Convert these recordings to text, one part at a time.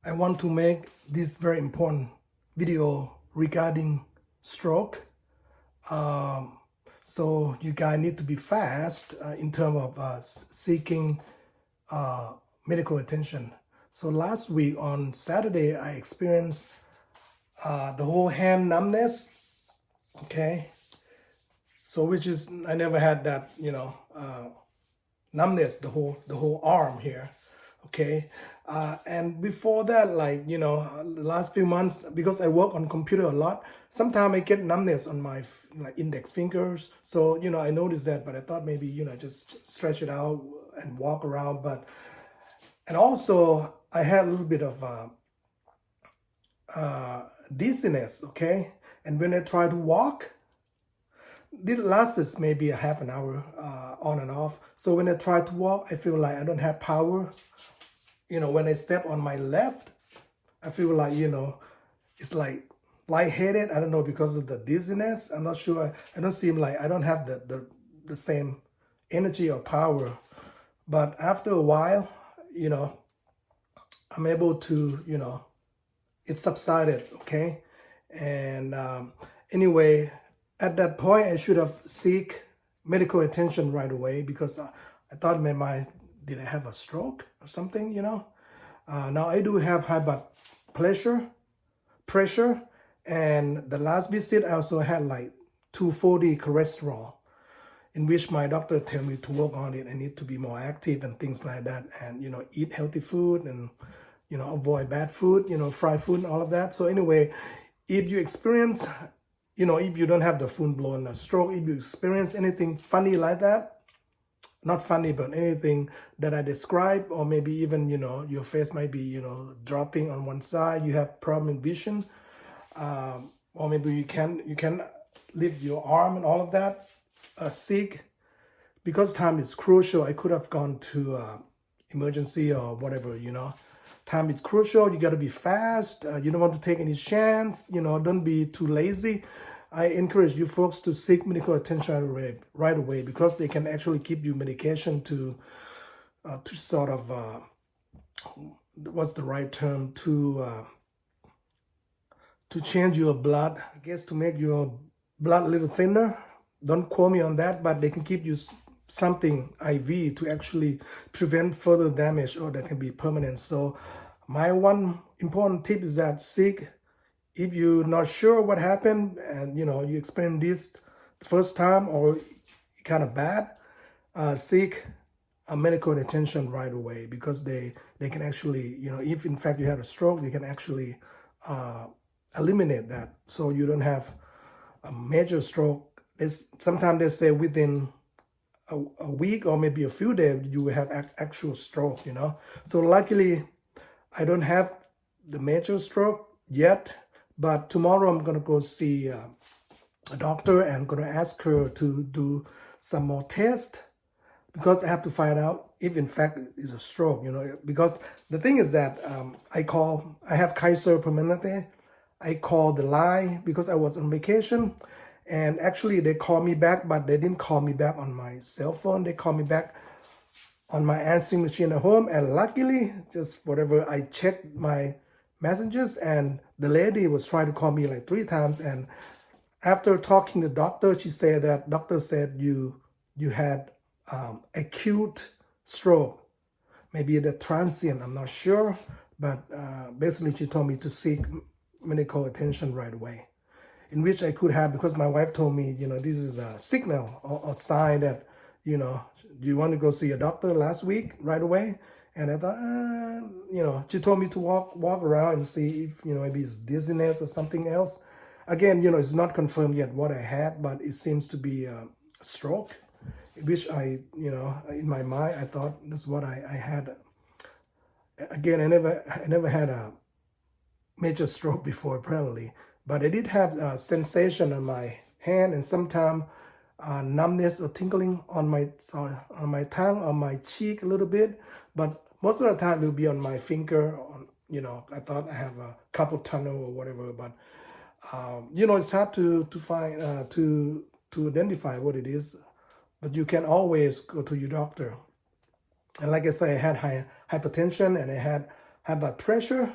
I want to make this very important video regarding stroke. So you guys need to be fast in terms of seeking medical attention. So last week on Saturday, I experienced the whole hand numbness. Okay, so which is I never had that, numbness the whole arm here. Okay, and before that, the last few months, because I work on computer a lot, sometimes I get numbness on my index fingers. So I noticed that, but I thought maybe just stretch it out and walk around. And also I had a little bit of dizziness. Okay, and when I try to walk, it lasts maybe a half an hour on and off. So when I try to walk, I feel like I don't have power. When I step on my left, I feel like, it's like lightheaded. I don't know, because of the dizziness. I'm not sure. I don't seem like I don't have the same energy or power. But after a while, I'm able to, it subsided, okay? And anyway, at that point, I should have seek medical attention right away, because I thought maybe did I have a stroke or something, Now I do have high blood pressure, and the last visit I also had like 240 cholesterol, in which my doctor tell me to work on it. I need to be more active and things like that, and eat healthy food and avoid bad food, fried food and all of that. So anyway, if you experience, if you don't have the full-blown stroke, if you experience anything funny like that, not funny, but anything that I describe, or maybe even, your face might be, dropping on one side, you have problem in vision, or maybe you can lift your arm and all of that, seek, because time is crucial. I could have gone to emergency or whatever, Time is crucial. You got to be fast. You don't want to take any chance, don't be too lazy. I encourage you folks to seek medical attention right away, because they can actually give you medication to sort of, what's the right term, to change your blood, I guess, to make your blood a little thinner. Don't quote me on that, but they can give you something IV to actually prevent further damage, or that can be permanent. So my one important tip is that seek. If you're not sure what happened, and you experience this the first time, or kind of bad, seek a medical attention right away, because they can actually, if in fact you had a stroke, they can actually eliminate that, so you don't have a major stroke. Sometimes they say within a week or maybe a few days you will have actual stroke. So luckily I don't have the major stroke yet. But tomorrow I'm going to go see a doctor, and I'm going to ask her to do some more tests, because I have to find out if in fact it's a stroke, because the thing is that I have Kaiser Permanente. I called the line because I was on vacation, and actually they called me back, but they didn't call me back on my cell phone. They called me back on my answering machine at home, and luckily, just whatever, I checked my messages, and the lady was trying to call me like 3 times, and after talking to the doctor, she said that doctor said you had acute stroke, maybe the transient, I'm not sure, but basically she told me to seek medical attention right away, in which I could have, because my wife told me, this is a signal or sign that, do you want to go see a doctor last week right away? And I thought, she told me to walk around and see if, maybe it's dizziness or something else. Again, it's not confirmed yet what I had, but it seems to be a stroke, which I, in my mind, I thought that's what I had. Again, I never had a major stroke before, apparently, but I did have a sensation on my hand, and sometimes numbness or tingling on my tongue, on my cheek a little bit, but most of the time it will be on my finger. I thought I have a carpal tunnel or whatever, but it's hard to find to identify what it is. But you can always go to your doctor. And like I said, I had hypertension, and I had high blood pressure,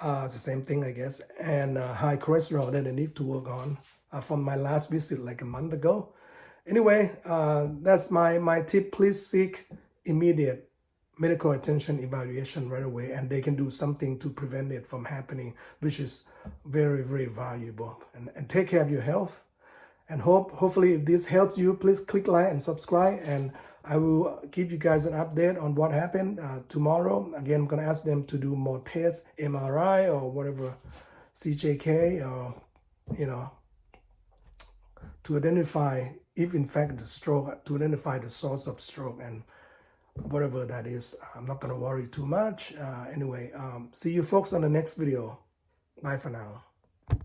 It's the same thing, I guess, and high cholesterol that I need to work on from my last visit like a month ago. Anyway, that's my tip. Please seek immediate medical attention evaluation right away, and they can do something to prevent it from happening, which is very, very valuable. And take care of your health. And hopefully if this helps you, please click like and subscribe, and I will give you guys an update on what happened tomorrow. Again, I'm going to ask them to do more tests, MRI or whatever, CJK, or to identify if in fact the stroke, to identify the source of stroke and whatever that is. I'm not going to worry too much. Anyway, see you folks on the next video. Bye for now.